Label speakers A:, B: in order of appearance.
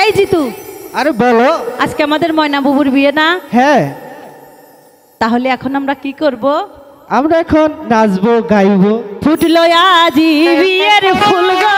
A: এই জিতু,
B: আরে বলো।
A: আজকে আমাদের ময়না বুবুর বিয়ে না?
B: হ্যাঁ।
A: তাহলে এখন আমরা কি করব?
B: আমরা এখন নাচবো গাইবো।
A: ফুটলো আজি বিয়ের ফুল গো।